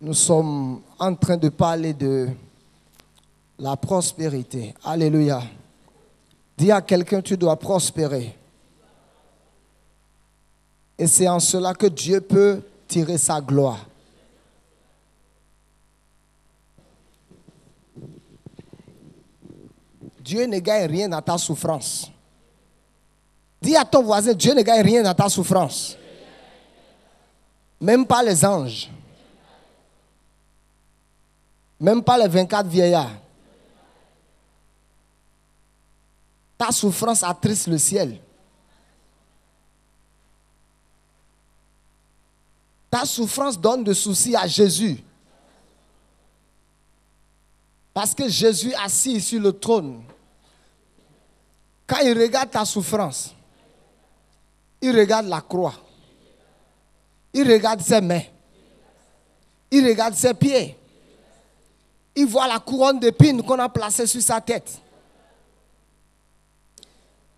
Nous sommes en train de parler de la prospérité. Alléluia. Dis à quelqu'un, tu dois prospérer. Et c'est en cela que Dieu peut tirer sa gloire. Dieu ne gagne rien dans ta souffrance. Dis à ton voisin, Dieu ne gagne rien dans ta souffrance. Même pas les anges. Même pas les 24 vieillards. Ta souffrance attriste le ciel. Ta souffrance donne de soucis à Jésus. Parce que Jésus assis sur le trône, quand il regarde ta souffrance, il regarde la croix. Il regarde ses mains. Il regarde ses pieds. Il voit la couronne d'épines qu'on a placée sur sa tête.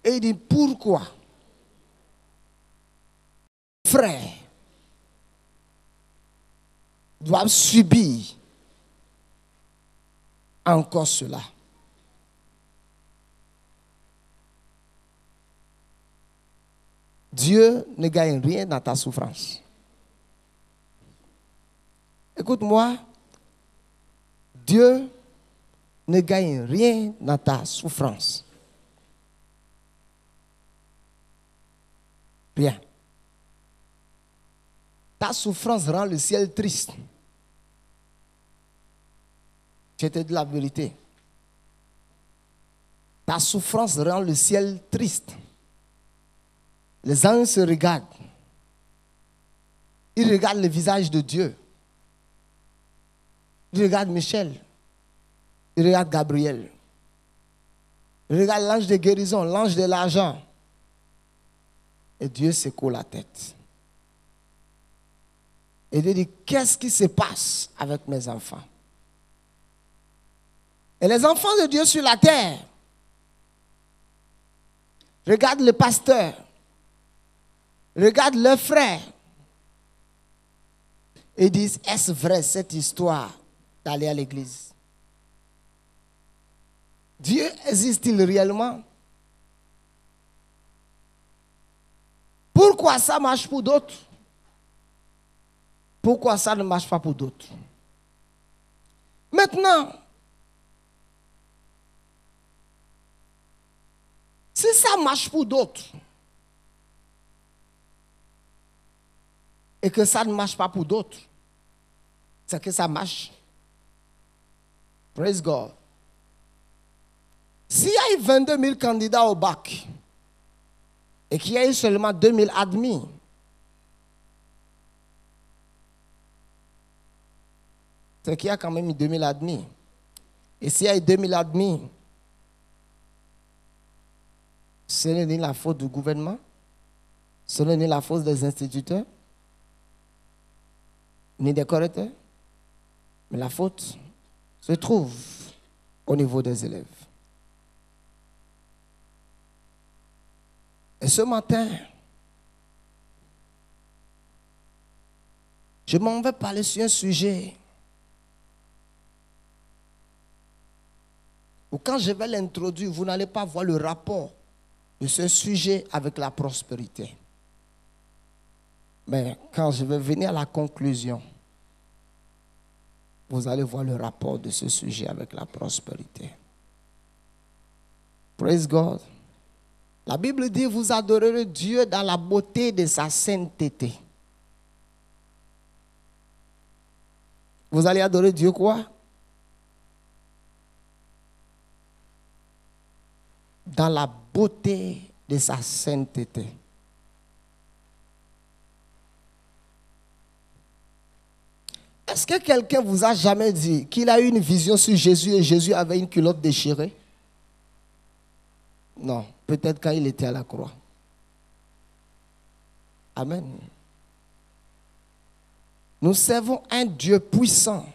Et il dit, pourquoi, frères, doivent subir encore cela? Dieu ne gagne rien dans ta souffrance. Écoute-moi, Dieu ne gagne rien dans ta souffrance. Rien. Ta souffrance rend le ciel triste. Je te dis la vérité. Ta souffrance rend le ciel triste. Les anges se regardent. Ils regardent le visage de Dieu. Ils regardent Michel. Ils regardent Gabriel. Ils regardent l'ange de guérison, l'ange de l'argent. Et Dieu secoue la tête. Et Dieu dit, qu'est-ce qui se passe avec mes enfants? Et les enfants de Dieu sur la terre regardent le pasteur, regardent leurs frères et disent, est-ce vrai cette histoire d'aller à l'église? Dieu existe-t-il réellement? Pourquoi ça marche pour d'autres? Pourquoi ça ne marche pas pour d'autres? Maintenant, si ça marche pour d'autres et que ça ne marche pas pour d'autres, c'est que ça marche. Praise God. S'il y a eu 22 000 candidats au bac et qu'il y a eu seulement 2 000 admis, c'est qu'il y a quand même eu 2 000 admis. Et s'il y a eu 2 000 admis, ce n'est ni la faute du gouvernement, ce n'est ni la faute des instituteurs, ni des correcteurs, mais la faute se trouve au niveau des élèves. Et ce matin, je m'en vais parler sur un sujet où quand je vais l'introduire, vous n'allez pas voir le rapport de ce sujet avec la prospérité. Mais quand je vais venir à la conclusion, vous allez voir le rapport de ce sujet avec la prospérité. Praise God. La Bible dit, vous adorerez Dieu dans la beauté de sa sainteté. Vous allez adorer Dieu quoi? Dans la beauté de sa sainteté. Est-ce que quelqu'un vous a jamais dit qu'il a eu une vision sur Jésus et Jésus avait une culotte déchirée? Non, peut-être quand il était à la croix. Amen. Nous servons un Dieu puissant,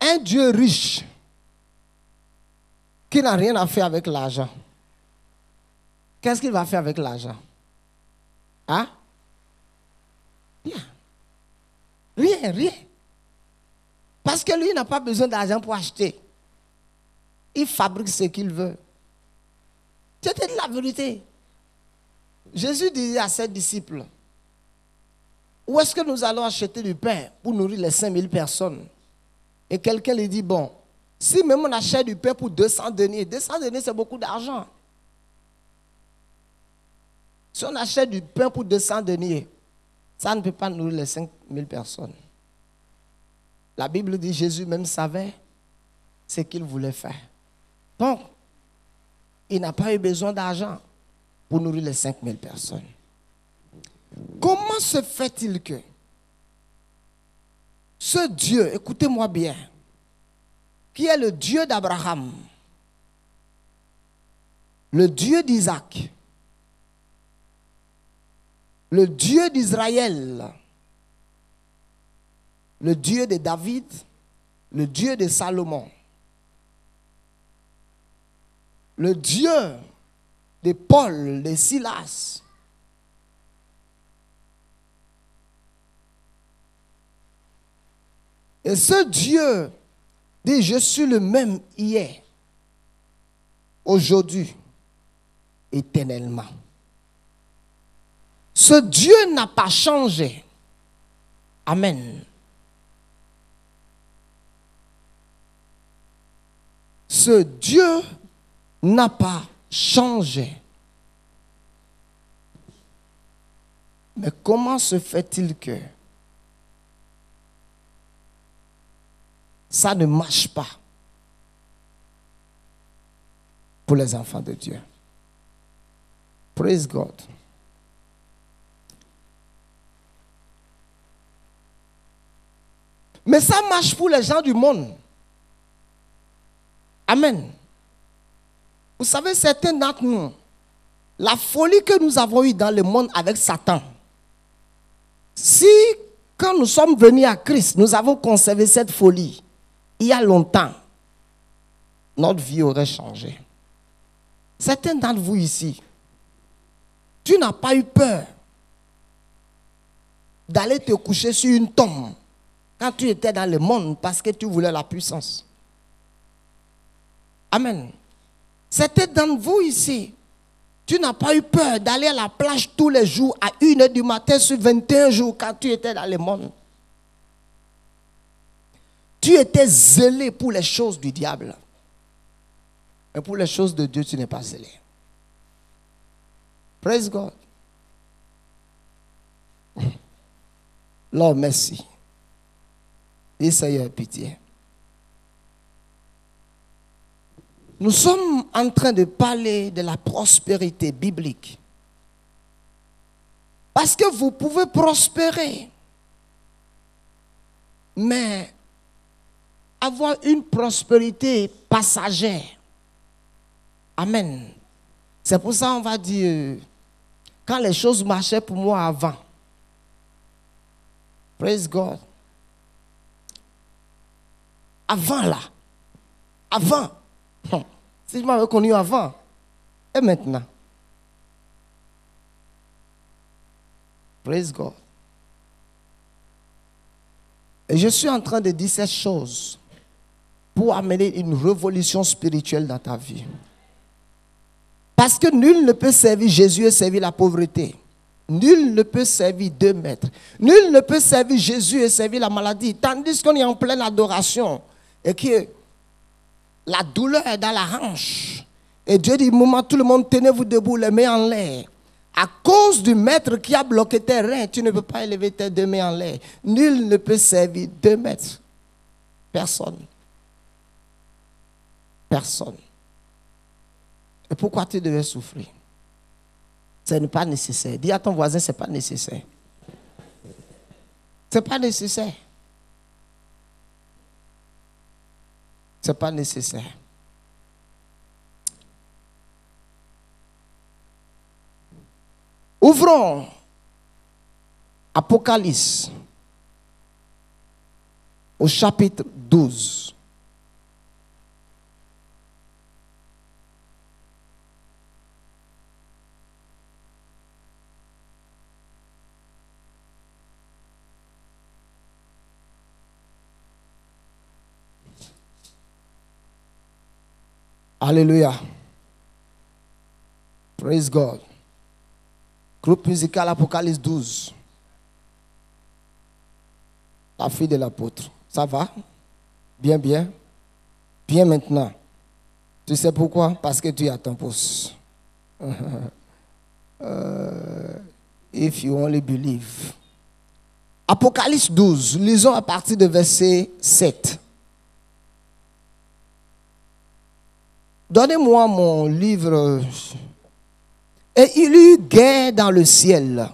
un Dieu riche, qui n'a rien à faire avec l'argent. Qu'est-ce qu'il va faire avec l'argent? Hein? Bien. Rien, rien. Parce que lui n'a pas besoin d'argent pour acheter. Il fabrique ce qu'il veut. C'était de la vérité. Jésus disait à ses disciples, où est-ce que nous allons acheter du pain pour nourrir les 5000 personnes? Et quelqu'un lui dit, bon, si même on achète du pain pour 200 deniers, 200 deniers c'est beaucoup d'argent. Si on achète du pain pour 200 deniers, ça ne peut pas nourrir les 5000 personnes. La Bible dit, Jésus même savait ce qu'il voulait faire. Donc, il n'a pas eu besoin d'argent pour nourrir les 5000 personnes. Comment se fait-il que ce Dieu, écoutez-moi bien, qui est le Dieu d'Abraham, le Dieu d'Isaac, le Dieu d'Israël, le Dieu de David, le Dieu de Salomon, le Dieu de Paul, de Silas, et ce Dieu dit, je suis le même hier, aujourd'hui, éternellement. Ce Dieu n'a pas changé. Amen. Ce Dieu n'a pas changé. Mais comment se fait-il que ça ne marche pas pour les enfants de Dieu? Praise God. Mais ça marche pour les gens du monde. Amen. Vous savez, certains d'entre nous, la folie que nous avons eue dans le monde avec Satan, si quand nous sommes venus à Christ, nous avons conservé cette folie, il y a longtemps, notre vie aurait changé. Certains d'entre vous ici, tu n'as pas eu peur d'aller te coucher sur une tombe quand tu étais dans le monde parce que tu voulais la puissance. Amen. Certains d'entre vous ici, tu n'as pas eu peur d'aller à la plage tous les jours à 1h du matin sur 21 jours quand tu étais dans le monde. Tu étais zélé pour les choses du diable. Mais pour les choses de Dieu, tu n'es pas zélé. Praise God. Lord, merci. Et Seigneur, pitié. Nous sommes en train de parler de la prospérité biblique. Parce que vous pouvez prospérer, mais avoir une prospérité passagère. Amen. C'est pour ça qu'on va dire, quand les choses marchaient pour moi avant. Praise God. Avant là. Avant. Si je m'avais connu avant. Et maintenant. Praise God. Et je suis en train de dire cette chose pour amener une révolution spirituelle dans ta vie. Parce que nul ne peut servir Jésus et servir la pauvreté. Nul ne peut servir deux maîtres. Nul ne peut servir Jésus et servir la maladie. Tandis qu'on est en pleine adoration et que la douleur est dans la hanche. Et Dieu dit, moment, tout le monde, tenez-vous debout, les mains en l'air. À cause du maître qui a bloqué tes reins, tu ne peux pas élever tes deux mains en l'air. Nul ne peut servir deux maîtres. Personne. Personne. Et pourquoi tu devais souffrir? Ce n'est pas nécessaire. Dis à ton voisin, ce n'est pas nécessaire. Ce n'est pas nécessaire. Ce n'est pas nécessaire. Ouvrons Apocalypse au chapitre 12. Alléluia. Praise God. Groupe musical Apocalypse 12. La fille de l'apôtre. Ça va? Bien, bien. Bien maintenant. Tu sais pourquoi? Parce que tu es à ton poste. If you only believe. Apocalypse 12. Lisons à partir de verset 7. Donnez-moi mon livre. Et il y eut guerre dans le ciel.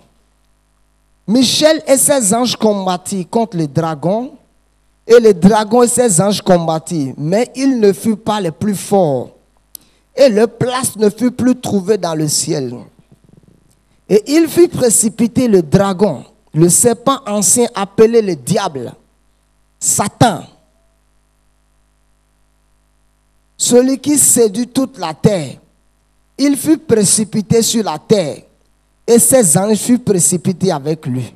Michel et ses anges combattirent contre les dragons, et les dragons et ses anges combattirent, mais ils ne furent pas les plus forts, et leur place ne fut plus trouvée dans le ciel. Et il fut précipité le dragon, le serpent ancien appelé le diable, Satan, celui qui séduit toute la terre. Il fut précipité sur la terre, et ses anges furent précipités avec lui.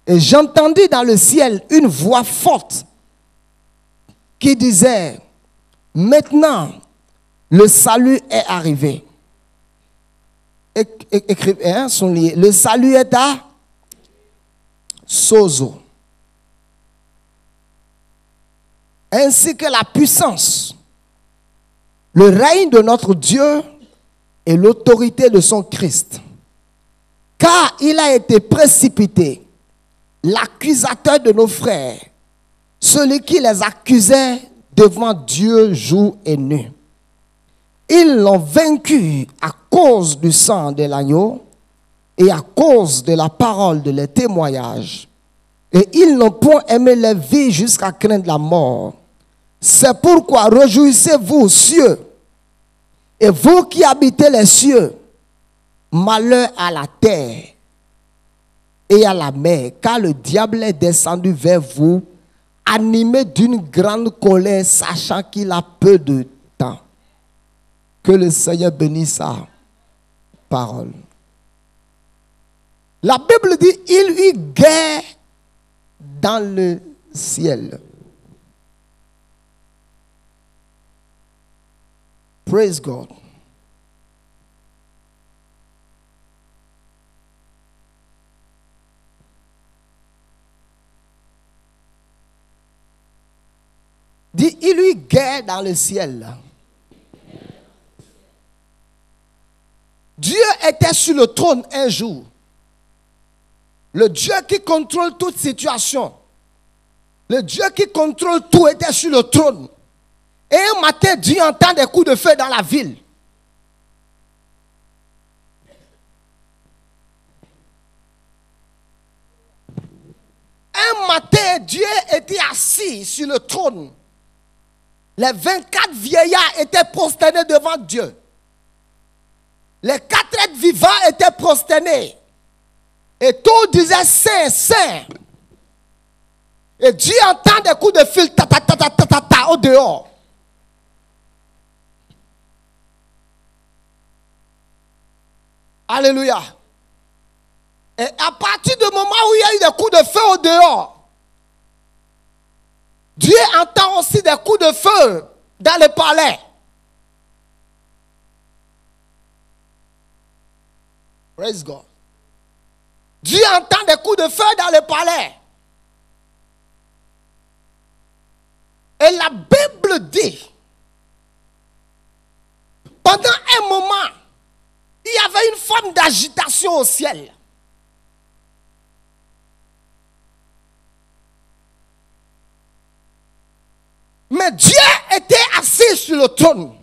Et j'entendis dans le ciel une voix forte qui disait, maintenant le salut est arrivé. Écrivez son livre. Le salut est à Sozo. Ainsi que la puissance, le règne de notre Dieu et l'autorité de son Christ. Car il a été précipité, l'accusateur de nos frères, celui qui les accusait devant Dieu jour et nuit. Ils l'ont vaincu à cause du sang de l'agneau et à cause de la parole de leurs témoignages. Et ils n'ont point aimé leur vie jusqu'à craindre la mort. C'est pourquoi réjouissez-vous, cieux, et vous qui habitez les cieux, malheur à la terre et à la mer, car le diable est descendu vers vous, animé d'une grande colère, sachant qu'il a peu de temps. Que le Seigneur bénisse sa parole. La Bible dit, il y eut guerre dans le ciel. Praise God. Dit, il y eut guerre dans le ciel. Dieu était sur le trône un jour. Le Dieu qui contrôle toute situation. Le Dieu qui contrôle tout était sur le trône. Et un matin, Dieu entend des coups de feu dans la ville. Un matin, Dieu était assis sur le trône. Les 24 vieillards étaient prosternés devant Dieu. Les 4 êtres vivants étaient prosternés. Et tout disait Saint, Saint. Et Dieu entend des coups de fil ta, ta, ta, ta, ta, ta, ta, au dehors. Alléluia. Et à partir du moment où il y a eu des coups de feu au dehors, Dieu entend aussi des coups de feu dans le palais. Praise God. Dieu entend des coups de feu dans le palais. Et la Bible dit, pendant un moment, il y avait une forme d'agitation au ciel. Mais Dieu était assis sur le trône.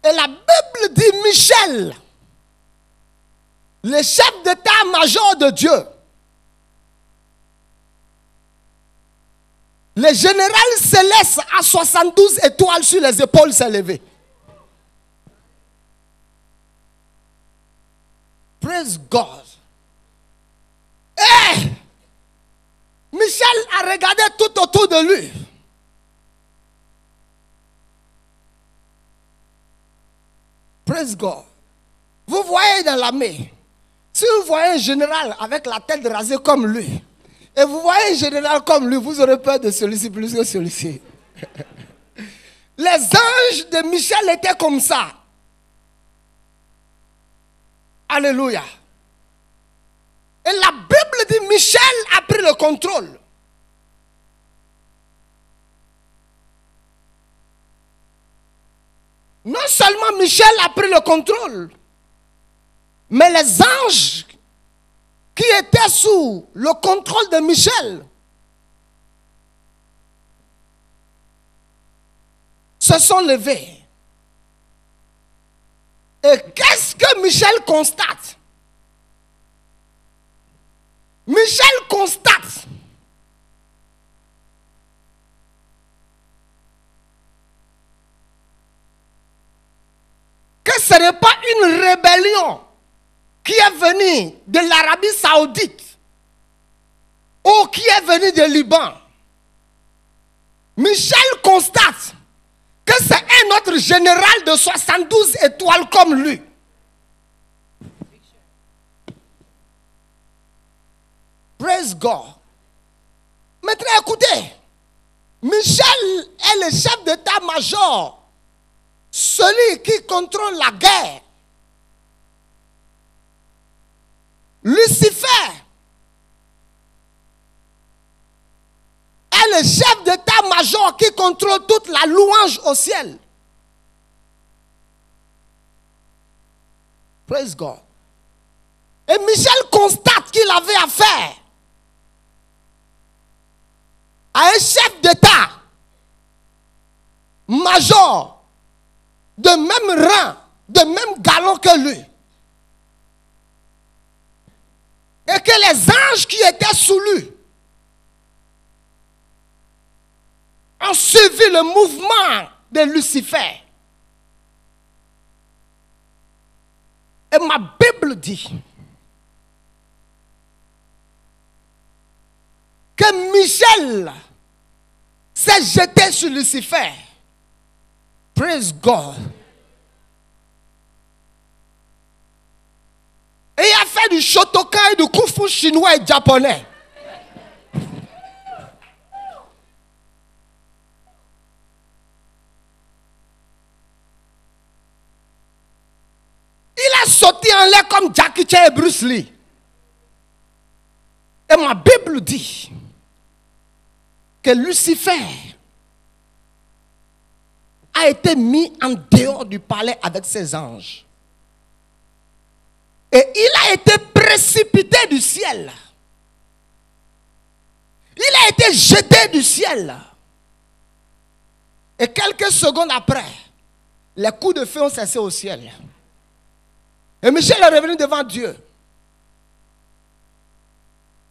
Et la Bible dit, Michel, le chef d'état-major de Dieu, le général céleste à 72 étoiles sur les épaules s'est levé. Praise God. Et Michel a regardé tout autour de lui. Praise God. Vous voyez dans l'armée, si vous voyez un général avec la tête rasée comme lui, Et vous voyez un général comme lui, vous aurez peur de celui-ci plus que celui-ci. Les anges de Michel étaient comme ça. Alléluia. Et la Bible dit Michel a pris le contrôle. Non seulement Michel a pris le contrôle, mais les anges qui étaient sous le contrôle de Michel se sont levés. Et qu'est-ce que Michel constate? Michel constate que ce n'est pas une rébellion qui est venue de l'Arabie Saoudite ou qui est venue de Liban. Michel constate que c'est un autre général de 72 étoiles comme lui. Praise God. Maintenant, écoutez. Michel est le chef d'état-major, celui qui contrôle la guerre. Lucifer est le chef d'état-major qui contrôle toute la louange au ciel. Praise God. Et Michel constate qu'il avait affaire à un chef d'état major de même rang, de même galon que lui. Et que les anges qui étaient sous lui ont suivi le mouvement de Lucifer. Et ma Bible dit que Michel s'est jeté sur Lucifer. Praise God. Et il a fait du shotokan et du kung fu chinois et japonais. Il a sauté en l'air comme Jackie Chan et Bruce Lee. Et ma Bible dit que Lucifer a été mis en dehors du palais avec ses anges. Et il a été précipité du ciel. Il a été jeté du ciel. Et quelques secondes après, les coups de feu ont cessé au ciel. Et Michel est revenu devant Dieu.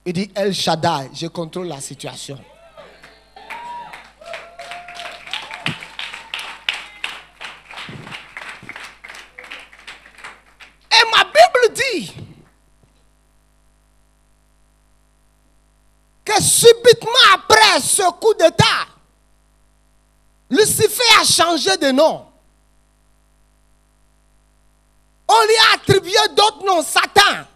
Il dit, El Shaddai, je contrôle la situation. Et ma Bible dit que subitement après ce coup d'état, Lucifer a changé de nom. On lui a attribué d'autres noms, Satan,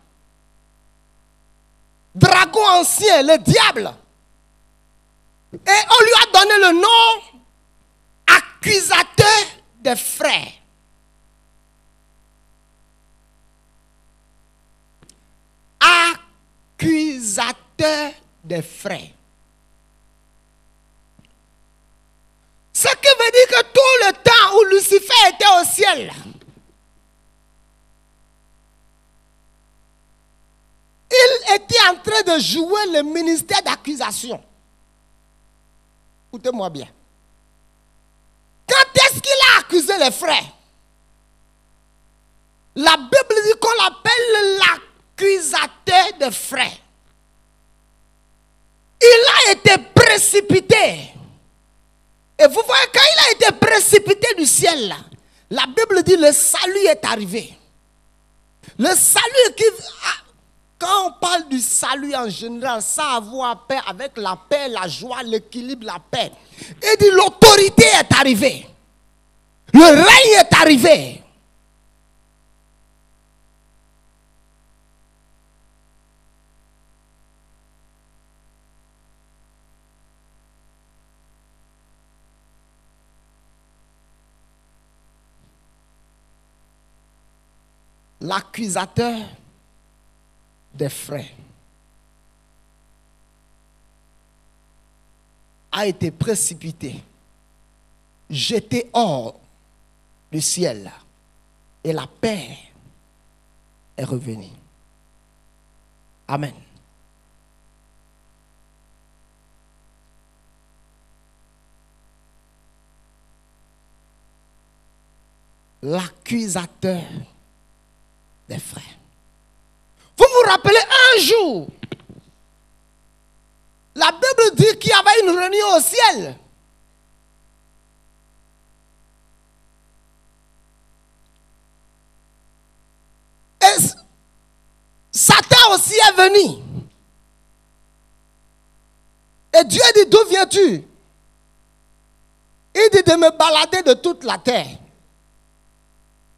dragon ancien, le diable. Et on lui a donné le nom accusateur des frères. Accusateur des frères. Ce qui veut dire que tout le temps où Lucifer était au ciel, il était en train de jouer le ministère d'accusation. Écoutez-moi bien. Quand est-ce qu'il a accusé les frères? La Bible dit qu'on l'appelle l'accusateur des frères. Il a été précipité. Et vous voyez, quand il a été précipité du ciel, la Bible dit le salut est arrivé. Le salut qui... Quand on parle du salut en général, ça a à voir avec la paix, la joie, l'équilibre, la paix. Et dit l'autorité est arrivée. Le règne est arrivé. l'accusateur des frères a été précipité, jeté hors du ciel, et la paix est revenue. Amen. L'accusateur des frères. Vous vous rappelez un jour, la Bible dit qu'il y avait une réunion au ciel. Et Satan aussi est venu. Et Dieu dit, d'où viens-tu? Il dit de me balader de toute la terre.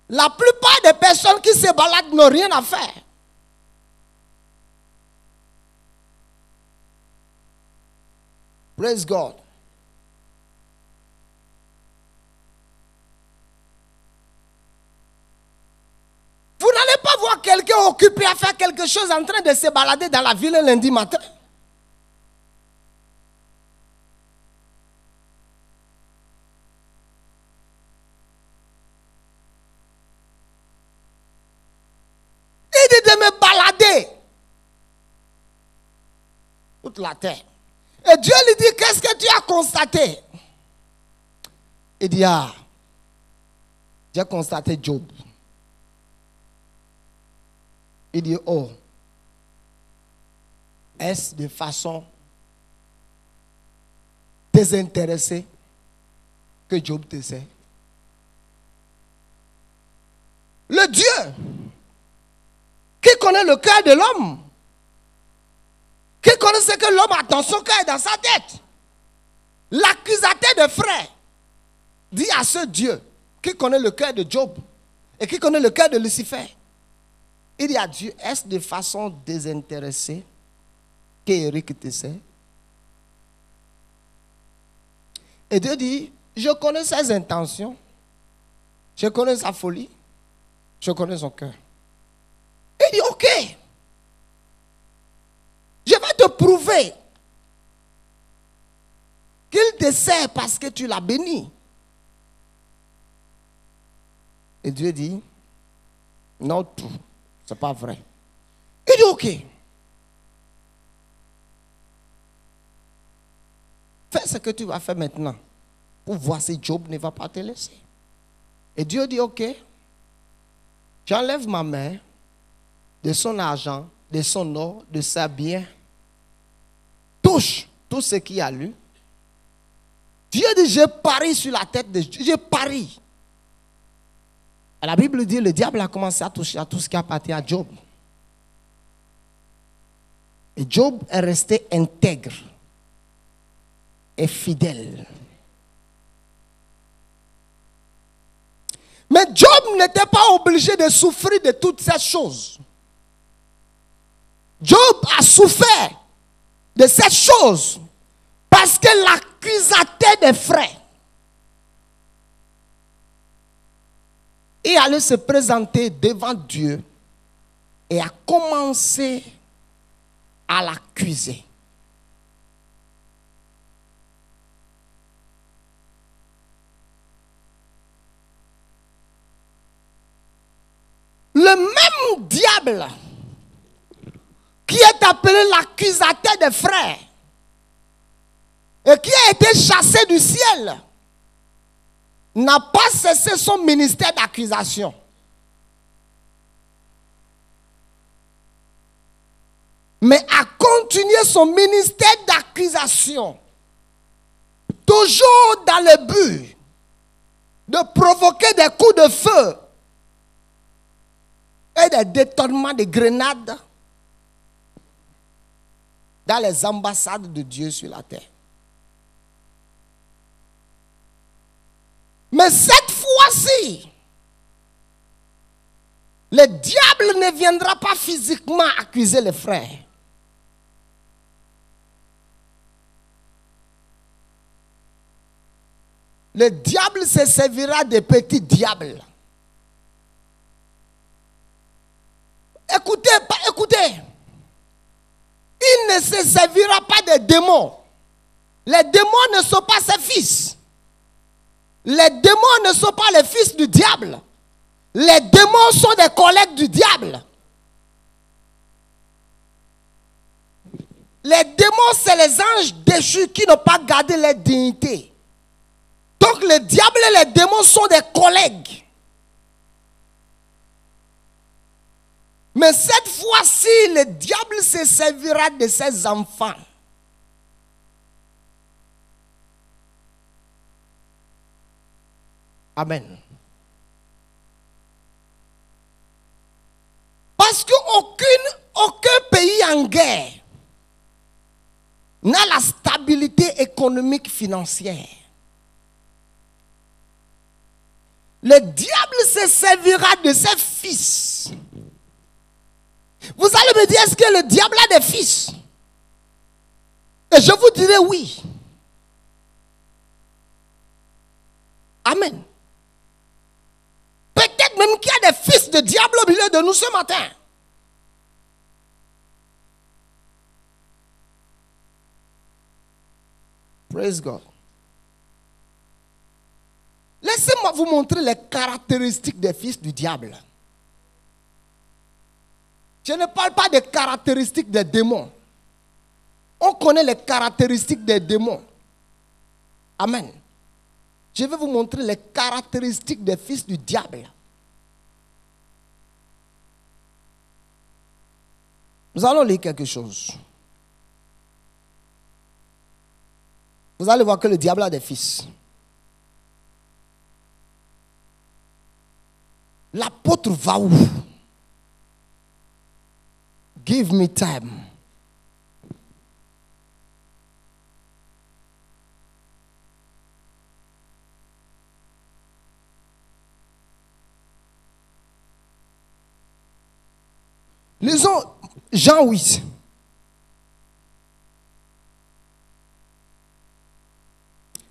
La plupart des personnes qui se baladent n'ont rien à faire. Praise God. Vous n'allez pas voir quelqu'un occupé à faire quelque chose en train de se balader dans la ville un lundi matin. Il dit de me balader toute la terre. Et Dieu lui dit, qu'est-ce que tu as constaté? Il dit, j'ai constaté Job. Il dit, oh, est-ce de façon désintéressée que Job te sait? Le Dieu qui connaît le cœur de l'homme, qui connaît ce que l'homme a dans son cœur et dans sa tête, l'accusateur de frères dit à ce Dieu qui connaît le cœur de Job et qui connaît le cœur de Lucifer, il dit à Dieu, est-ce de façon désintéressée qu'Éric te sait? Et Dieu dit, je connais ses intentions, je connais sa folie, je connais son cœur. Il dit, ok, je vais te prouver qu'il te sert parce que tu l'as béni. Et Dieu dit, non tout, c'est pas vrai. Il dit, ok, fais ce que tu vas faire maintenant pour voir si Job ne va pas te laisser. Et Dieu dit, ok, j'enlève ma main de son argent, de son or, de sa bien. Touche tout ce qu'il y a lui. Dieu dit, je parie sur la tête de Dieu. Je parie. Et la Bible dit, le diable a commencé à toucher à tout ce qui appartient à Job. Et Job est resté intègre et fidèle. Mais Job n'était pas obligé de souffrir de toutes ces choses. Job a souffert de cette chose parce que l'accusateur des frères est allé se présenter devant Dieu et a commencé à l'accuser. Le même diable qui est appelé l'accusateur des frères et qui a été chassé du ciel n'a pas cessé son ministère d'accusation. Mais a continué son ministère d'accusation, toujours dans le but de provoquer des coups de feu et des détournements de grenades dans les ambassades de Dieu sur la terre. Mais cette fois-ci, le diable ne viendra pas physiquement accuser les frères. Le diable se servira des petits diables se servira pas des démons. Les démons ne sont pas ses fils. Les démons ne sont pas les fils du diable. Les démons sont des collègues du diable. Les démons, c'est les anges déchus qui n'ont pas gardé leur dignité. Donc le diable et les démons sont des collègues. Mais cette fois-ci, le diable se servira de ses enfants. Amen. Parce qu'aucun pays en guerre n'a la stabilité économique financière. Le diable se servira de ses fils. Vous allez me dire, est-ce que le diable a des fils? Et je vous dirai oui. Amen. Peut-être même qu'il y a des fils de diable au milieu de nous ce matin. Praise God. Laissez-moi vous montrer les caractéristiques des fils du diable. Je ne parle pas des caractéristiques des démons. On connaît les caractéristiques des démons. Amen. Je vais vous montrer les caractéristiques des fils du diable. Nous allons lire quelque chose. Vous allez voir que le diable a des fils. L'apôtre va où? Give me time. Lisons Jean 8.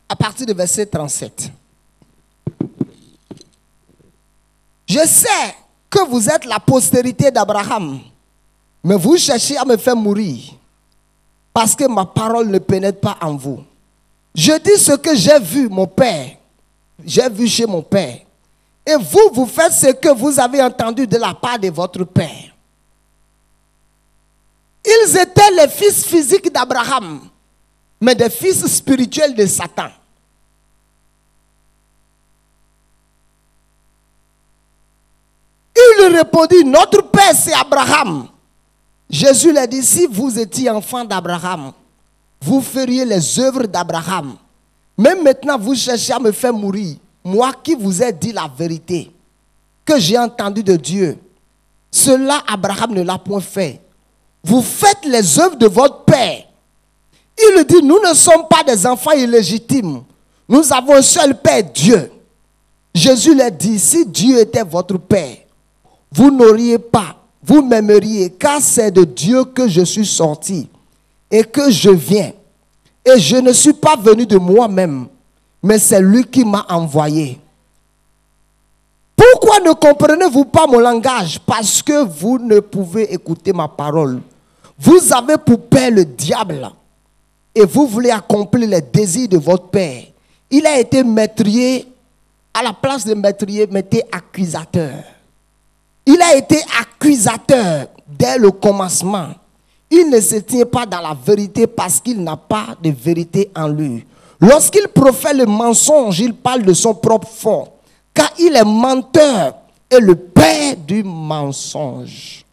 À partir du verset 37. Je sais que vous êtes la postérité d'Abraham, mais vous cherchez à me faire mourir, parce que ma parole ne pénètre pas en vous. Je dis ce que j'ai vu mon Père, j'ai vu chez mon Père, et vous, vous faites ce que vous avez entendu de la part de votre Père. Ils étaient les fils physiques d'Abraham, mais des fils spirituels de Satan. Il lui répondit, notre Père c'est Abraham. Jésus lui dit, si vous étiez enfant d'Abraham, vous feriez les œuvres d'Abraham. Même maintenant, vous cherchez à me faire mourir. Moi qui vous ai dit la vérité, que j'ai entendu de Dieu. Cela, Abraham ne l'a point fait. Vous faites les œuvres de votre Père. Il lui dit, nous ne sommes pas des enfants illégitimes. Nous avons un seul Père, Dieu. Jésus lui dit, si Dieu était votre Père, vous n'auriez pas, vous m'aimeriez, car c'est de Dieu que je suis sorti et que je viens. Et je ne suis pas venu de moi-même, mais c'est lui qui m'a envoyé. Pourquoi ne comprenez-vous pas mon langage? Parce que vous ne pouvez écouter ma parole. Vous avez pour père le diable et vous voulez accomplir les désirs de votre père. Il a été métrier, à la place de métrier, mettez accusateur. Il a été accusateur dès le commencement. Il ne se tient pas dans la vérité parce qu'il n'a pas de vérité en lui. Lorsqu'il profère le mensonge, il parle de son propre fond. Car il est menteur et le père du mensonge.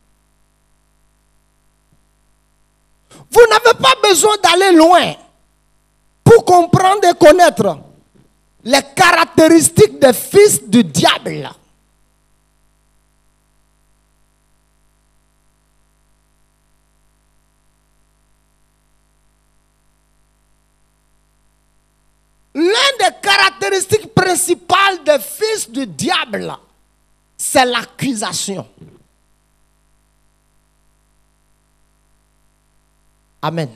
Vous n'avez pas besoin d'aller loin pour comprendre et connaître les caractéristiques des fils du diable. L'une des caractéristiques principales des fils du diable, c'est l'accusation. Amen.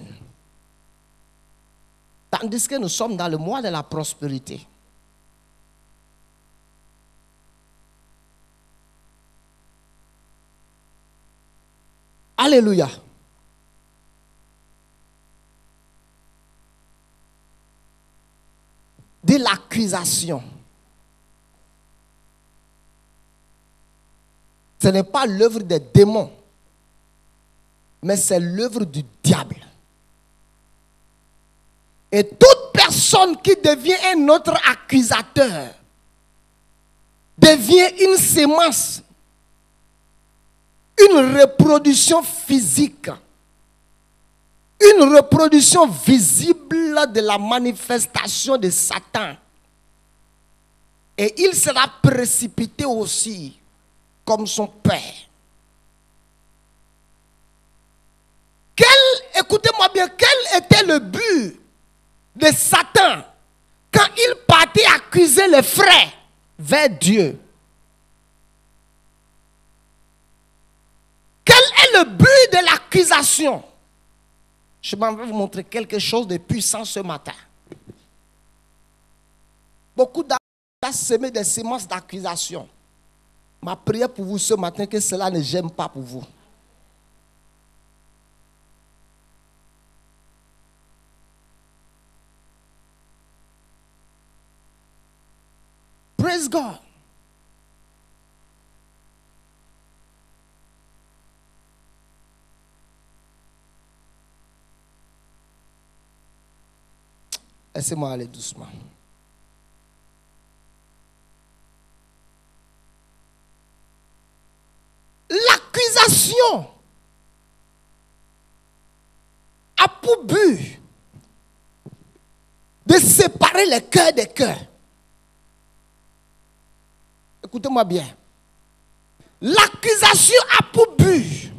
Tandis que nous sommes dans le mois de la prospérité. Alléluia. accusation, ce n'est pas l'œuvre des démons, mais c'est l'œuvre du diable. Et toute personne qui devient un autre accusateur devient une sémence, une reproduction physique, une reproduction visible de la manifestation de Satan. Et il sera précipité aussi comme son père. Écoutez-moi bien, quel était le but de Satan quand il partait accuser les frères vers Dieu? Quel est le but de l'accusation? Je m'en vais vous montrer quelque chose de puissant ce matin. Beaucoup d'hommes ont semé des semences d'accusation. Ma prière pour vous ce matin, que cela ne gêne pas pour vous. Praise God. Laissez-moi aller doucement. L'accusation a pour but de séparer les cœurs des cœurs. Écoutez-moi bien. L'accusation a pour but,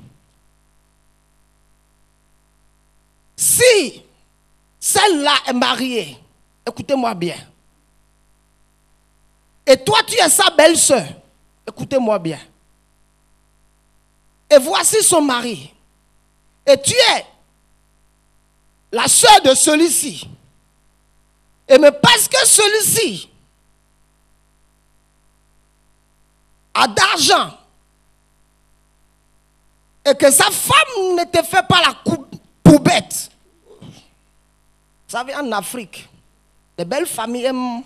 si celle-là est mariée, écoutez-moi bien, et toi tu es sa belle-sœur, écoutez-moi bien, et voici son mari, et tu es la sœur de celui-ci, et mais parce que celui-ci a d'argent et que sa femme ne te fait pas la poubette. Vous savez, en Afrique, les belles familles aiment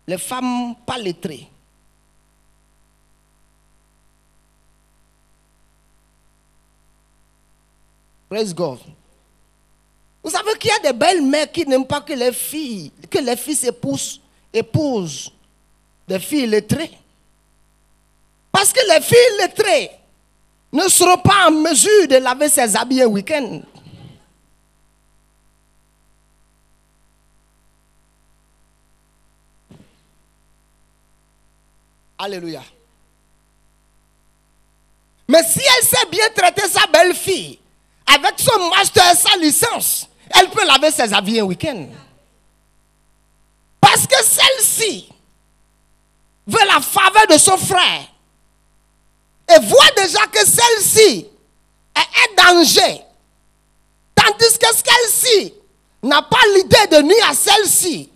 les femmes pas lettrées. Praise God. Vous savez qu'il y a des belles mères qui n'aiment pas que les fils épousent des filles lettrées. Parce que les filles lettrées ne seront pas en mesure de laver ses habits un week-end. Alléluia. Mais si elle sait bien traiter sa belle-fille, avec son master et sa licence, elle peut laver ses habits un week-end. Parce que celle-ci veut la faveur de son frère. Et voit déjà que celle-ci est un danger. Tandis que celle-ci n'a pas l'idée de nuire à celle-ci.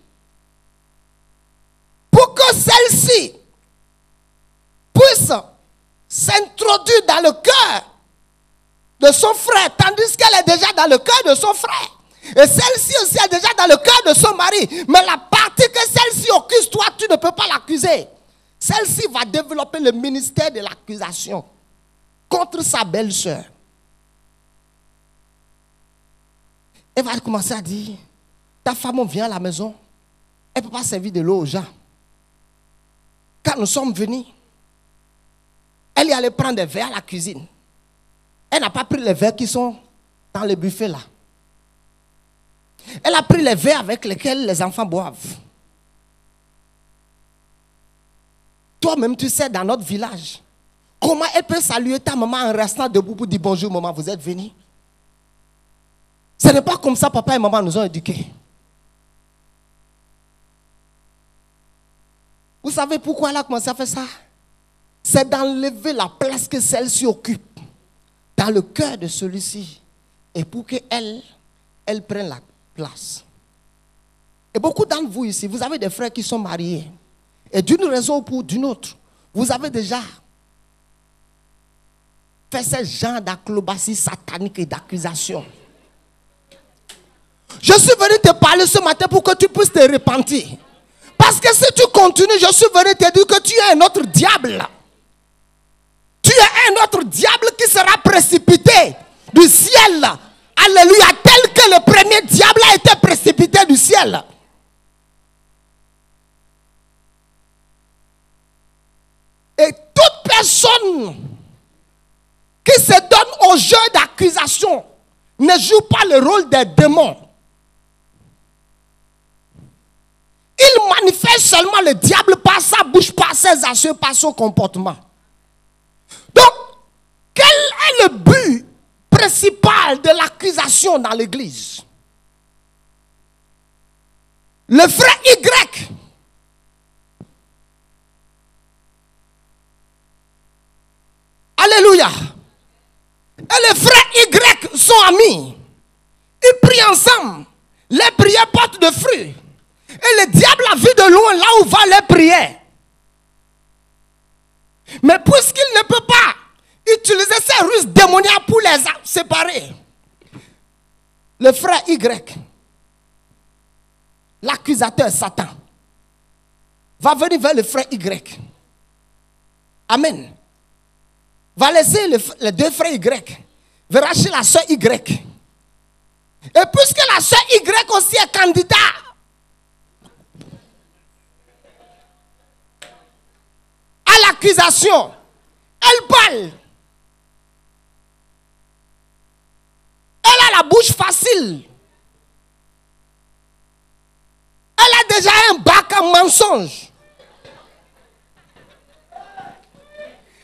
Pour que celle-ci puisse s'introduire dans le cœur de son frère, tandis qu'elle est déjà dans le cœur de son frère. Et celle-ci aussi est déjà dans le cœur de son mari. Mais la partie que celle-ci accuse, toi, tu ne peux pas l'accuser. Celle-ci va développer le ministère de l'accusation contre sa belle-sœur. Elle va commencer à dire, ta femme vient à la maison, elle ne peut pas servir de l'eau aux gens. Quand nous sommes venus, elle est allée prendre des verres à la cuisine. Elle n'a pas pris les verres qui sont dans le buffet là. Elle a pris les verres avec lesquels les enfants boivent. Toi-même, tu sais, dans notre village, comment elle peut saluer ta maman en restant debout pour dire bonjour maman, vous êtes venue? Ce n'est pas comme ça papa et maman nous ont éduqués. Vous savez pourquoi elle a commencé à faire ça? C'est d'enlever la place que celle-ci occupe dans le cœur de celui-ci. Et pour qu'elle prenne la place. Et beaucoup d'entre vous ici, vous avez des frères qui sont mariés. Et d'une raison ou pour d'une autre, vous avez déjà fait ce genre d'acrobatie satanique et d'accusation. Je suis venu te parler ce matin pour que tu puisses te repentir. Parce que si tu continues, je suis venu te dire que tu es un autre diable. Tu es un autre diable qui sera précipité du ciel. Alléluia. Tel que le premier diable a été précipité du ciel. Et toute personne qui se donne au jeu d'accusation ne joue pas le rôle des démons. Il manifeste seulement le diable par sa bouche, par ses actions, par son comportement. Donc, quel est le but principal de l'accusation dans l'église? Le frère Y alléluia. Et les frères Y sont amis. Ils prient ensemble. Les prières portent de fruits. Et le diable a vu de loin là où va les prières. Mais puisqu'il ne peut pas utiliser ses ruses démoniaques pour les séparer, le frère Y, l'accusateur Satan, va venir vers le frère Y. Amen. Va laisser les deux frères Y, verra chez la soeur Y. Et puisque la soeur Y aussi est candidat à l'accusation, elle parle. Elle a la bouche facile. Elle a déjà un bac en mensonge.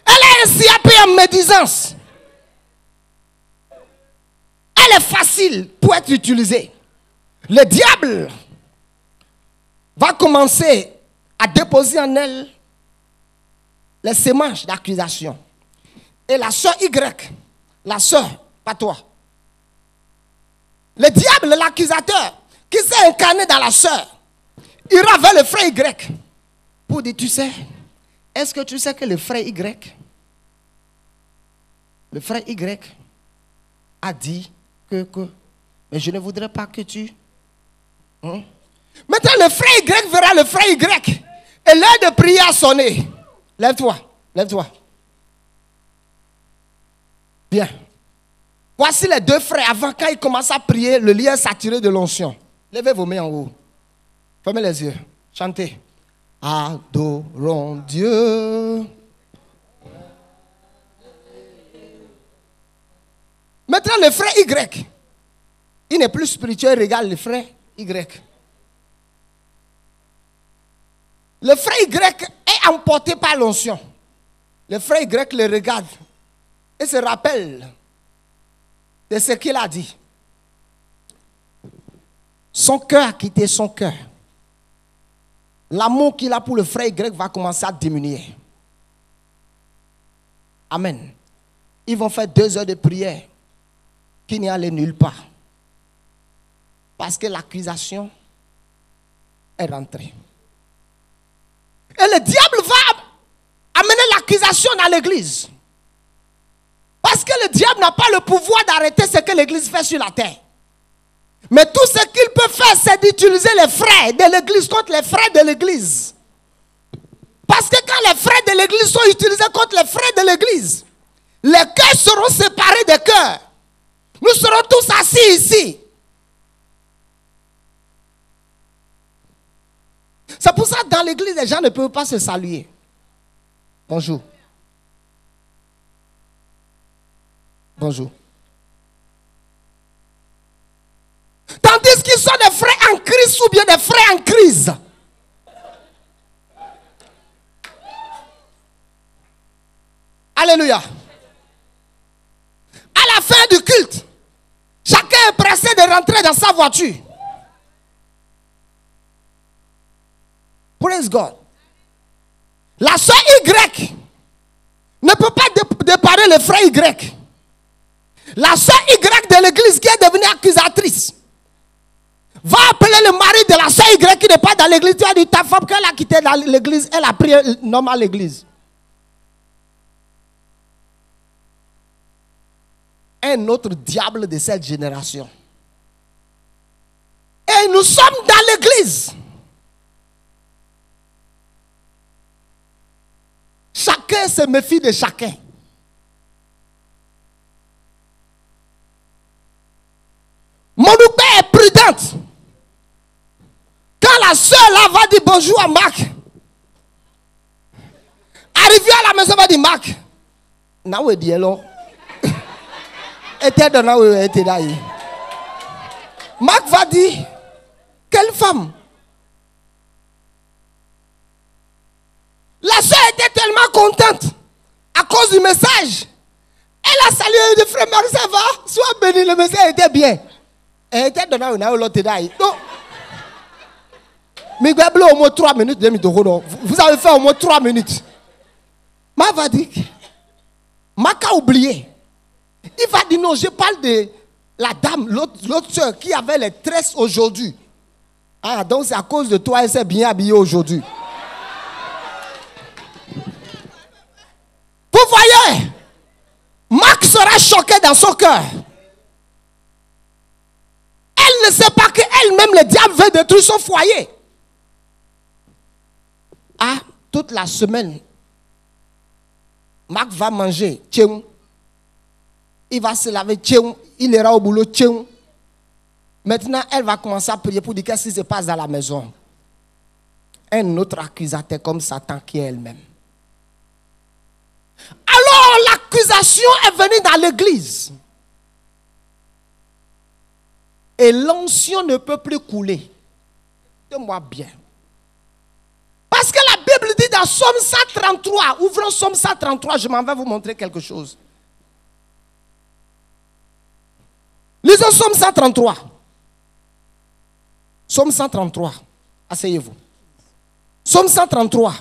Elle a un CAP en médisance. Elle est facile pour être utilisée. Le diable va commencer à déposer en elle les semences d'accusation. Et la soeur Y, la soeur, pas toi. Le diable, l'accusateur, qui s'est incarné dans la soeur, ira vers le frère Y pour dire, tu sais, est-ce que tu sais que le frère Y a dit que mais je ne voudrais pas que tu... Maintenant, le frère Y verra le frère Y. Et l'heure de prier a sonné. Lève-toi, lève-toi. Bien. Voici les deux frères. Avant, quand ils commencent à prier, le lien saturé de l'onction. Levez vos mains en haut. Fermez les yeux. Chantez. Adorons Dieu. Maintenant, le frère Y, il n'est plus spirituel, regarde le frère Y. Le frère Y est emporté par l'onction. Le frère Y le regarde et se rappelle de ce qu'il a dit. Son cœur a quitté son cœur. L'amour qu'il a pour le frère Y va commencer à diminuer. Amen. Ils vont faire 2 heures de prière qui n'y allait nulle part. Parce que l'accusation est rentrée. Et le diable va amener l'accusation dans l'église. Parce que le diable n'a pas le pouvoir d'arrêter ce que l'église fait sur la terre. Mais tout ce qu'il peut faire, c'est d'utiliser les frères de l'église contre les frères de l'église. Parce que quand les frères de l'église sont utilisés contre les frères de l'église, les cœurs seront séparés des cœurs. Nous serons tous assis ici. C'est pour ça que dans l'église, les gens ne peuvent pas se saluer. Bonjour. Bonjour. Tandis qu'ils sont des frères en crise ou bien des frères en crise. Alléluia. À la fin du culte, chacun est pressé de rentrer dans sa voiture. Praise God. La soeur Y ne peut pas déparer le frère Y. La soeur Y de l'église qui est devenue accusatrice va appeler le mari de la soeur Y qui n'est pas dans l'église. Tu as dit ta femme qu'elle a quitté dans l'église, elle a pris un homme à l'église. Un autre diable de cette génération. Et nous sommes dans l'église. père se méfie de chacun. Mon père est prudente. Quand la soeur là va dire bonjour à Marc, arrivé à la maison, va dire Marc. Nawe dielo. Était dans nawe était là. Marc va dire quelle femme? La soeur était tellement contente à cause du message. Elle a salué le frère Marc, ça va? Sois béni, le message était bien. Elle était dans nawe l'autre là. Donc, mais au moins 3 minutes, vous avez fait au moins 3 minutes. Marc va dire, Marc a oublié. Il va dire non, je parle de la dame, l'autre soeur qui avait les tresses aujourd'hui. Ah, donc c'est à cause de toi, elle s'est bien habillée aujourd'hui. Vous voyez, Marc sera choqué dans son cœur. Elle ne sait pas qu'elle-même, le diable veut détruire son foyer. Ah, toute la semaine, Marc va manger, tchéou. Il va se laver, tchéou. Il ira au boulot, tchéou. Maintenant, elle va commencer à prier pour dire qu'est-ce qui se passe dans la maison. Un autre accusateur comme Satan qui est elle-même. Alors, l'accusation est venue dans l'église. Et l'onction ne peut plus couler. Écoutez-moi bien. Parce que la Bible dit dans Somme 133, ouvrons Somme 133, je m'en vais vous montrer quelque chose. Lisons Somme 133. Somme 133. Asseyez-vous. Somme 133.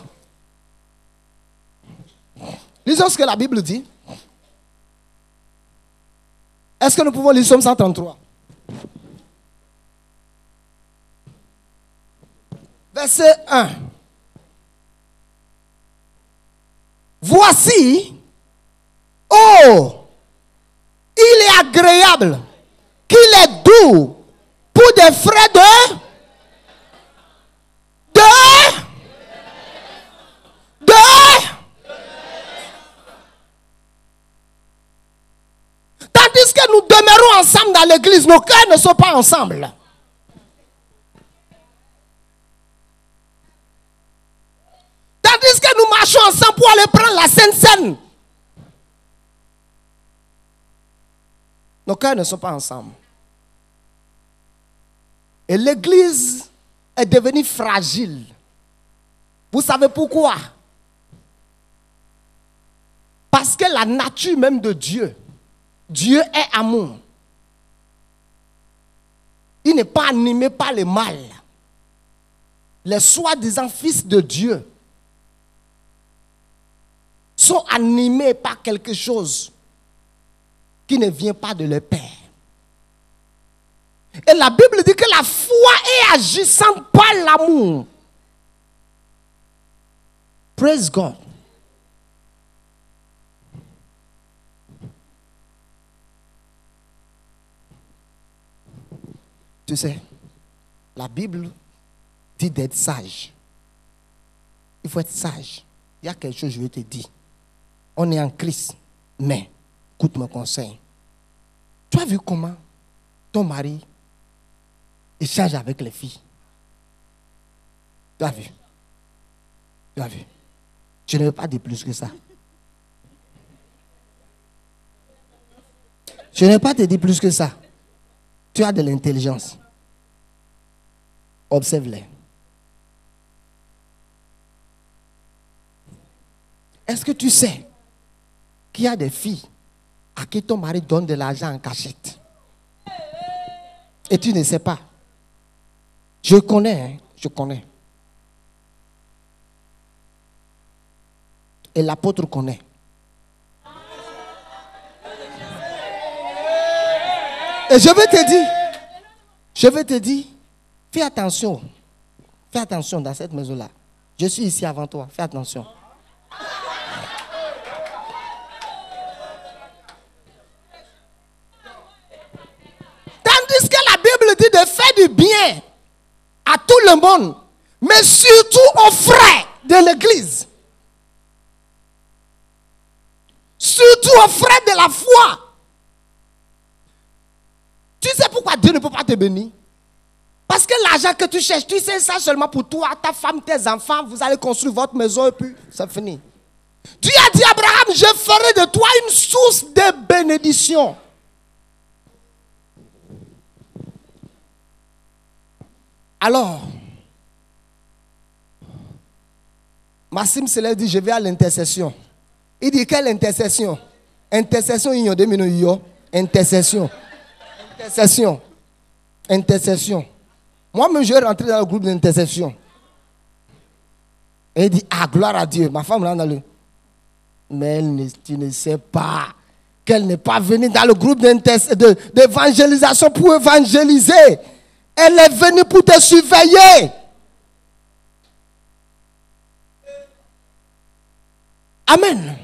Lisons ce que la Bible dit. Est-ce que nous pouvons lire Somme 133? Verset 1. Voici, oh, il est agréable, qu'il est doux pour des frais tandis que nous demeurons ensemble dans l'église, nos cœurs ne sont pas ensemble. Tandis que nous marchons ensemble pour aller prendre la Sainte Seine. Nos cœurs ne sont pas ensemble. Et l'église est devenue fragile. Vous savez pourquoi? Parce que la nature même de Dieu, Dieu est amour. Il n'est pas animé par le mal. Les soi-disant fils de Dieu sont animés par quelque chose qui ne vient pas de leur Père. Et la Bible dit que la foi est agissante par l'amour. Praise God. Tu sais, la Bible dit d'être sage. Il faut être sage. Il y a quelque chose que je vais te dire. On est en Christ, mais écoute mon conseil. Tu as vu comment ton mari échange avec les filles? Tu as vu? Tu as vu? Je ne veux pas dire plus que ça. Je ne veux pas te dire plus que ça. Tu as de l'intelligence. Observe-les. Est-ce que tu sais qu'il y a des filles à qui ton mari donne de l'argent en cachette? Et tu ne sais pas. Je connais, hein, je connais. Et l'apôtre connaît. Et je vais te dire, fais attention dans cette maison-là. Je suis ici avant toi, fais attention. Tandis que la Bible dit de faire du bien à tout le monde, mais surtout aux frères de l'église. surtout aux frères de la foi. Tu sais pourquoi Dieu ne peut pas te bénir? Parce que l'argent que tu cherches, tu sais ça seulement pour toi, ta femme, tes enfants, vous allez construire votre maison et puis c'est fini. Dieu a dit à Abraham, je ferai de toi une source de bénédiction. Alors, Massim Seller dit, je vais à l'intercession. Il dit, quelle intercession? Intercession, il y a 2 minutes. Intercession. Intercession. Intercession. Moi-même, je vais rentrer dans le groupe d'intercession. Et il dit, ah, gloire à Dieu. Ma femme, là, dans le... Mais tu ne sais pas qu'elle n'est pas venue dans le groupe d'évangélisation pour évangéliser. Elle est venue pour te surveiller. Amen.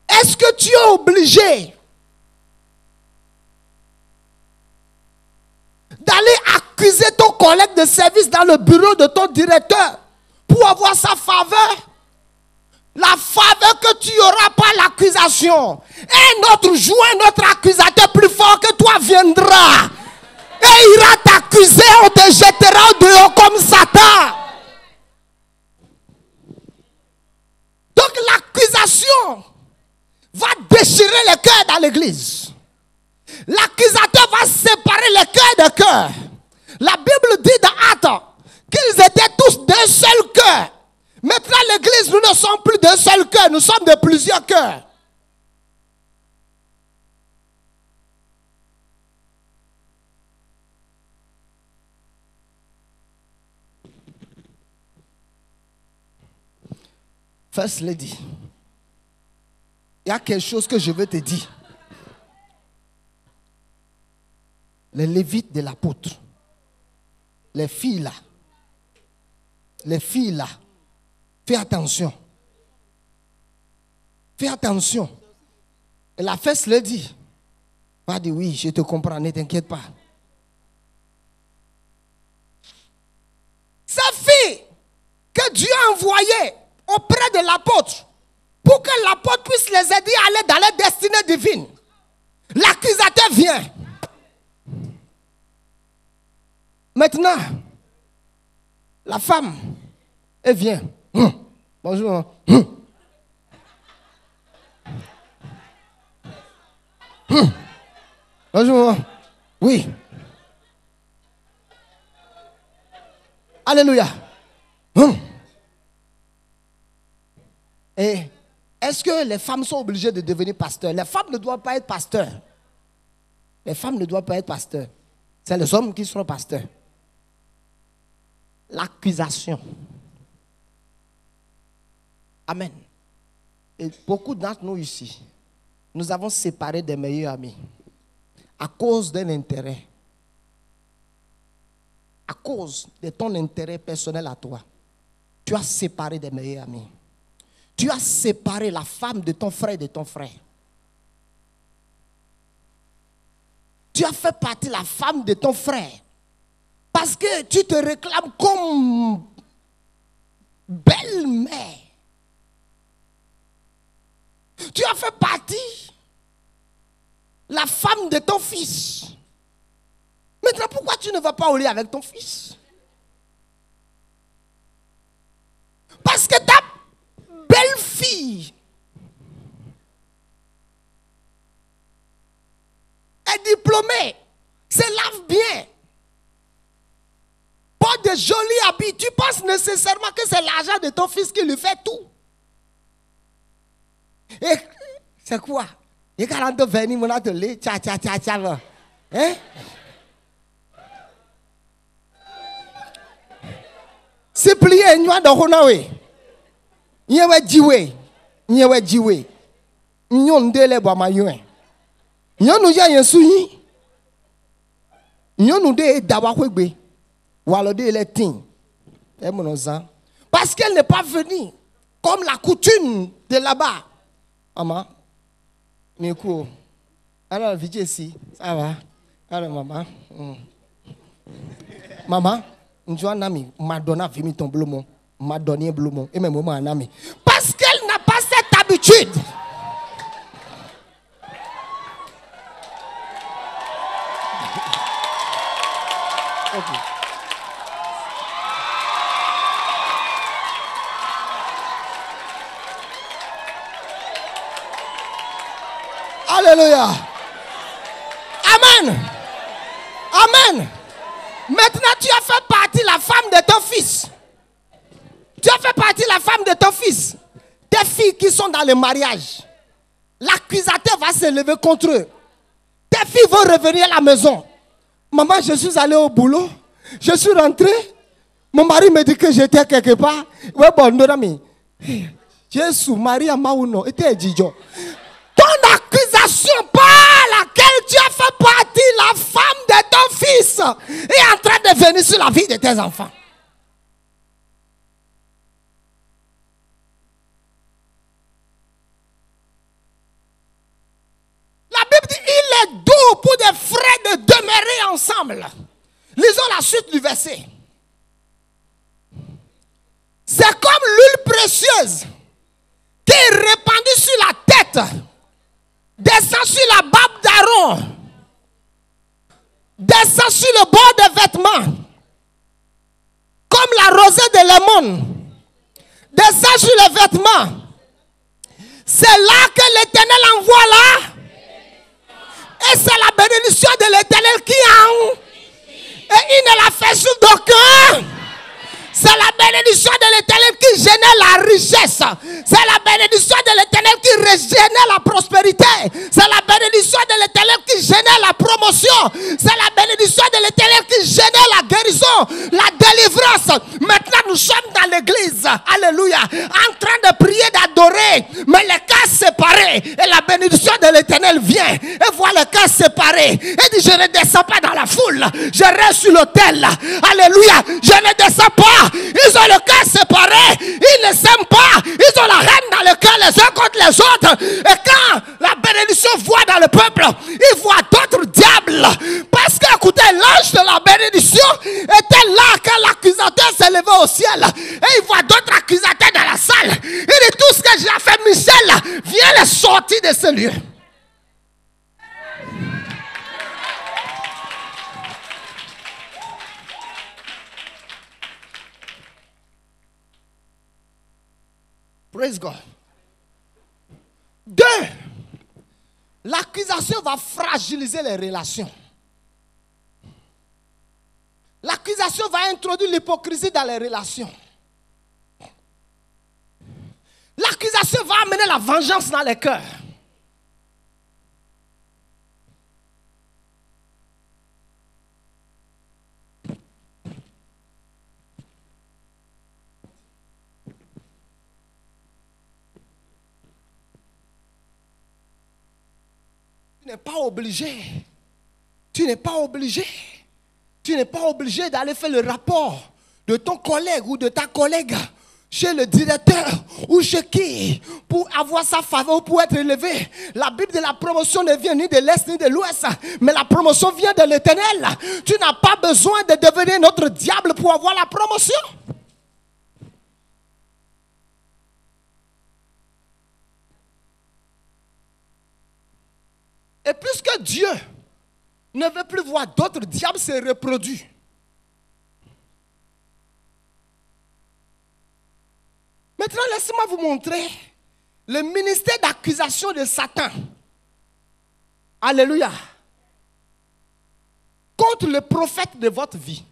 Est-ce que tu es obligé d'aller accuser ton collègue de service dans le bureau de ton directeur pour avoir sa faveur? La faveur que tu auras par l'accusation. Un autre jour, un autre accusateur plus fort que toi viendra. Et ira t'accuser, on te jettera dehors comme Satan. Donc l'accusation va déchirer le cœur dans l'église. L'accusateur va séparer le cœur de cœur. La Bible dit dans Actes qu'ils étaient tous d'un seul cœur. Maintenant l'église, nous ne sommes plus d'un seul cœur, nous sommes de plusieurs cœurs. First Lady, il y a quelque chose que je veux te dire. Les lévites de l'apôtre, les filles là, fais attention. Fais attention. Et la First Lady va dire oui, je te comprends, ne t'inquiète pas. Ces filles que Dieu a envoyées auprès de l'apôtre pour que l'apôtre puisse les aider à aller dans leur destinée divine. L'accusateur vient. Maintenant, la femme, elle vient. Bonjour. Bonjour. Oui. Alléluia. Et est-ce que les femmes sont obligées de devenir pasteurs? Les femmes ne doivent pas être pasteurs. Les femmes ne doivent pas être pasteurs. C'est les hommes qui seront pasteurs. L'accusation. Amen. Et beaucoup d'entre nous ici, nous avons séparé des meilleurs amis à cause d'un intérêt. À cause de ton intérêt personnel à toi, tu as séparé des meilleurs amis. Tu as séparé la femme de ton frère et de ton frère. Tu as fait partie de la femme de ton frère. Parce que tu te réclames comme belle-mère. Tu as fait partie de la femme de ton fils. Maintenant, pourquoi tu ne vas pas au lit avec ton fils? Parce que ta belle-fille est diplômée, se lave bien, porte de jolis habits. Tu penses nécessairement que c'est l'argent de ton fils qui lui fait tout. Et c'est quoi? Il y a 40 venir mon atelier, tcha. Hein? C'est plié, nous avons honawe. Nous avons jiwe. Nous avons jiwe. Nous avons délai pour ma yuen. Nous avons un souci. Nous avons des dawahwebe. Ou alors des letins. Parce qu'elle n'est pas venue comme la coutume de là-bas. Maman, Nico, alors viens ici, ça va? Alors maman, maman, nous avons un ami, Madonna vimi ton bloumon, m'a donné un bloumon, et même moi un ami. Parce qu'elle n'a pas cette habitude. Ok. Alléluia. Amen. Amen. Maintenant, tu as fait partie de la femme de ton fils. Tu as fait partie de la femme de ton fils. Tes filles qui sont dans le mariage. L'accusateur va se lever contre eux. Tes filles vont revenir à la maison. Maman, je suis allé au boulot. Je suis rentré. Mon mari me dit que j'étais quelque part. Ouais, bon, non, ami. Jésus, Maria Mauno, était Dijon. Ton accusation par laquelle tu as fait partie, la femme de ton fils, est en train de venir sur la vie de tes enfants. La Bible dit, il est doux pour des frères de demeurer ensemble. Lisons la suite du verset. C'est comme l'huile précieuse qui est répandue sur la tête, descend sur la barbe d'Aaron, descend sur le bord des vêtements, comme la rosée de Lémon, descend sur les vêtements. C'est là que l'Éternel envoie là. Et c'est la bénédiction de l'Éternel qui en. Et il ne la fait sur d'aucun. C'est la bénédiction de l'Éternel qui génère la richesse. C'est la bénédiction de l'Éternel qui régénère la prospérité. C'est la bénédiction de l'Éternel qui génère la promotion. C'est la bénédiction de l'Éternel qui génère la guérison, la délivrance. Maintenant, nous sommes dans l'église. Alléluia. En train de prier, d'adorer. Mais les cas séparés. Et la bénédiction de l'Éternel vient. Et voit les cas séparés. Et dit, je ne descends pas dans la foule. Je reste sur l'autel. Alléluia. Je ne descends pas. Ils ont le cœur séparé. Ils ne s'aiment pas. Ils ont la haine dans le cœur les uns contre les autres. Et quand la bénédiction voit dans le peuple, ils voient d'autres diables. Parce que, écoutez, l'ange de la bénédiction était là quand l'accusateur s'est levé au ciel. Et il voit d'autres accusateurs dans la salle. Il dit, tout ce que j'ai fait, Michel, viens les sortir de ce lieu. Praise God. 2. L'accusation va fragiliser les relations. L'accusation va introduire l'hypocrisie dans les relations. L'accusation va amener la vengeance dans les cœurs. Tu n'es pas obligé. Tu n'es pas obligé. Tu n'es pas obligé d'aller faire le rapport de ton collègue ou de ta collègue chez le directeur ou chez qui pour avoir sa faveur, pour être élevé. La Bible de la promotion ne vient ni de l'Est ni de l'Ouest, mais la promotion vient de l'Éternel. Tu n'as pas besoin de devenir notre diable pour avoir la promotion. Et puisque Dieu ne veut plus voir d'autres diables se reproduire, maintenant laissez-moi vous montrer le ministère d'accusation de Satan. Alléluia. Contre le prophète de votre vie.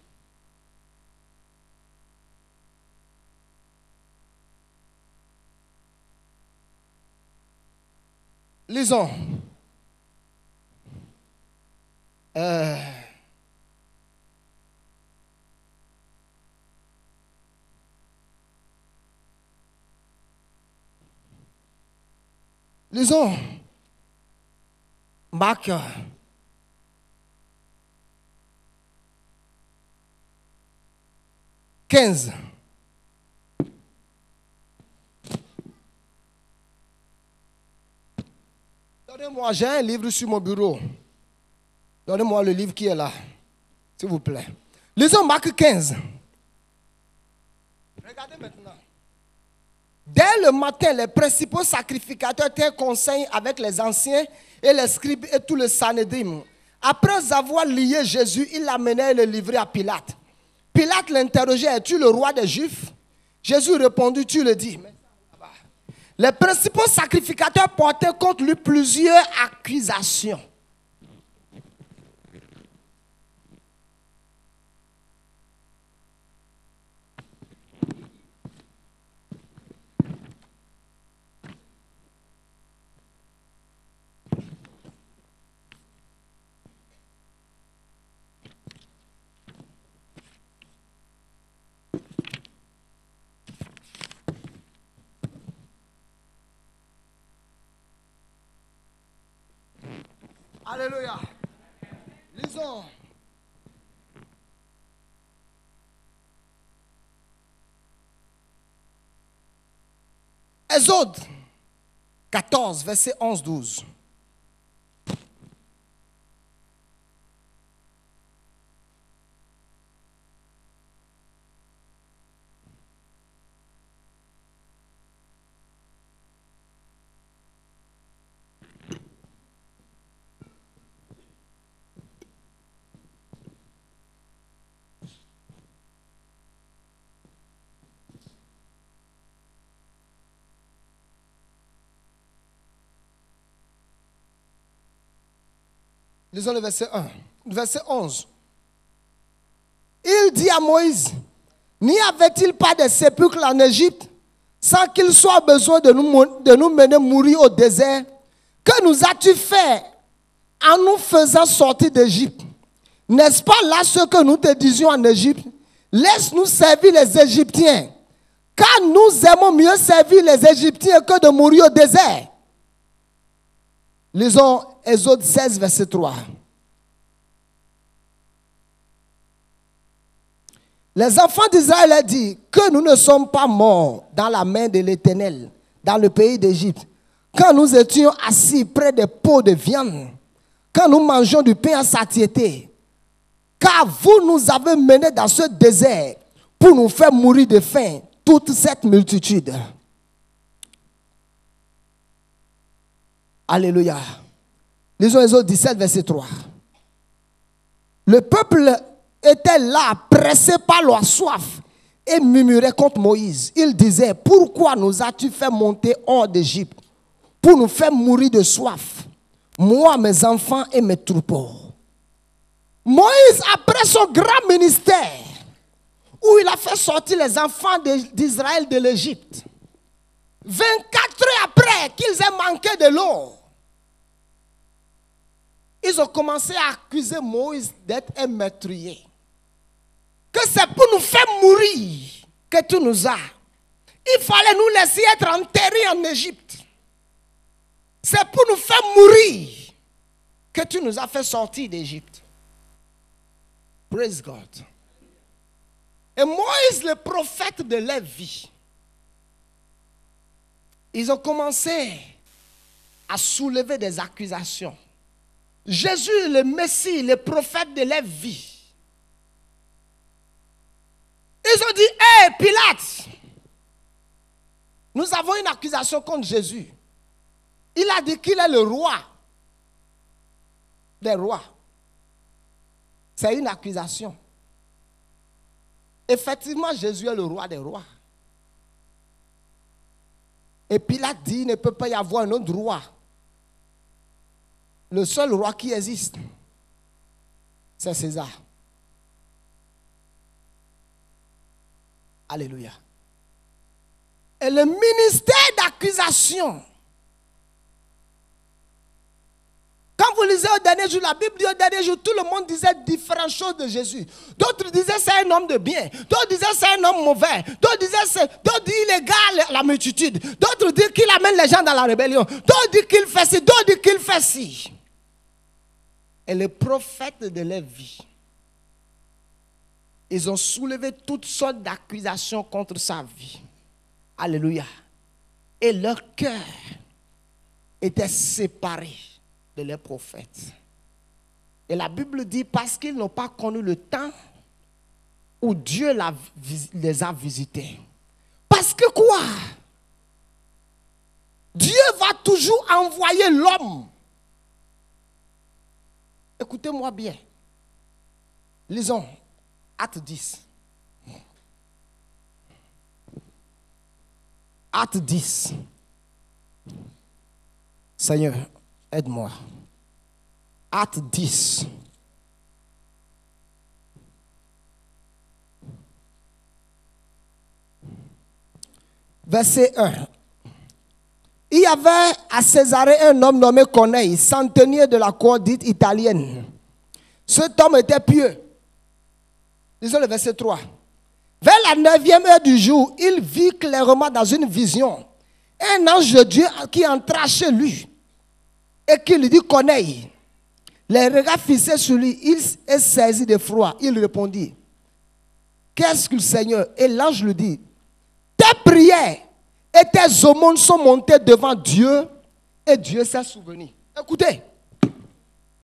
Lisons. Lisons. Marc 15. Donnez-moi, j'ai un livre sur mon bureau. Donnez-moi le livre qui est là, s'il vous plaît. Lisons Marc 15. Regardez maintenant. Dès le matin, les principaux sacrificateurs tinrent conseil avec les anciens et les scribes et tout le Sanhédrin, Après avoir lié Jésus, il l'amenait et le livrait à Pilate. Pilate l'interrogeait, es-tu le roi des Juifs? Jésus répondit, tu le dis. Les principaux sacrificateurs portaient contre lui plusieurs accusations. Alléluia. Lisons. Exode 14, verset 11-12. Lisons le verset 1, verset 11. Il dit à Moïse, n'y avait-il pas de sépulcres en Égypte sans qu'il soit besoin de nous mener mourir au désert? Que nous as-tu fait en nous faisant sortir d'Égypte? N'est-ce pas là ce que nous te disions en Égypte? Laisse-nous servir les Égyptiens, car nous aimons mieux servir les Égyptiens que de mourir au désert. Lisons Exode 16, verset 3. Les enfants d'Israël ont dit que nous ne sommes pas morts dans la main de l'Éternel, dans le pays d'Égypte, quand nous étions assis près des pots de viande, quand nous mangeons du pain en satiété. Car vous nous avez menés dans ce désert pour nous faire mourir de faim, toute cette multitude. Alléluia. Lisons Exode 17, verset 3. Le peuple était là, pressé par leur soif, et murmurait contre Moïse. Il disait, pourquoi nous as-tu fait monter hors d'Égypte pour nous faire mourir de soif, moi, mes enfants et mes troupeaux? Moïse, après son grand ministère, où il a fait sortir les enfants d'Israël de l'Égypte, 24 heures après qu'ils aient manqué de l'eau, ils ont commencé à accuser Moïse d'être un meurtrier. Que c'est pour nous faire mourir que tu nous as. Il fallait nous laisser être enterrés en Égypte. C'est pour nous faire mourir que tu nous as fait sortir d'Égypte. Praise God. Et Moïse, le prophète de leur vie, ils ont commencé à soulever des accusations. Jésus, le Messie, le prophète de leur vie. Ils ont dit, hé, Pilate, nous avons une accusation contre Jésus. Il a dit qu'il est le roi des rois. C'est une accusation. Effectivement, Jésus est le roi des rois. Et Pilate dit, il ne peut pas y avoir un autre roi. Le seul roi qui existe, c'est César. Alléluia. Et le ministère d'accusation, quand vous lisez au dernier jour, la Bible dit au dernier jour, tout le monde disait différentes choses de Jésus. D'autres disaient c'est un homme de bien. D'autres disaient c'est un homme mauvais. D'autres disaient il égale la multitude. D'autres disent qu'il amène les gens dans la rébellion. D'autres disent qu'il fait ci. D'autres disent qu'il fait ci. Et les prophètes de leur vie, ils ont soulevé toutes sortes d'accusations contre sa vie. Alléluia. Et leur cœur était séparé de leurs prophètes. Et la Bible dit parce qu'ils n'ont pas connu le temps où Dieu les a visités. Parce que quoi? Dieu va toujours envoyer l'homme. Écoutez-moi bien. Lisons. Acte 10. Acte 10. Seigneur, aide-moi. Acte 10. Verset 1. Il y avait à Césarée un homme nommé Corneille, centenier de la cour dite italienne. Cet homme était pieux. Lisons le verset 3. Vers la 9e heure du jour, il vit clairement dans une vision un ange de Dieu qui entra chez lui et qui lui dit Corneille. Les regards fixés sur lui, il est saisi de froid. Il répondit, qu'est-ce que le Seigneur? Et l'ange lui dit, tes prières et tes aumônes sont montées devant Dieu et Dieu s'est souvenu. Écoutez,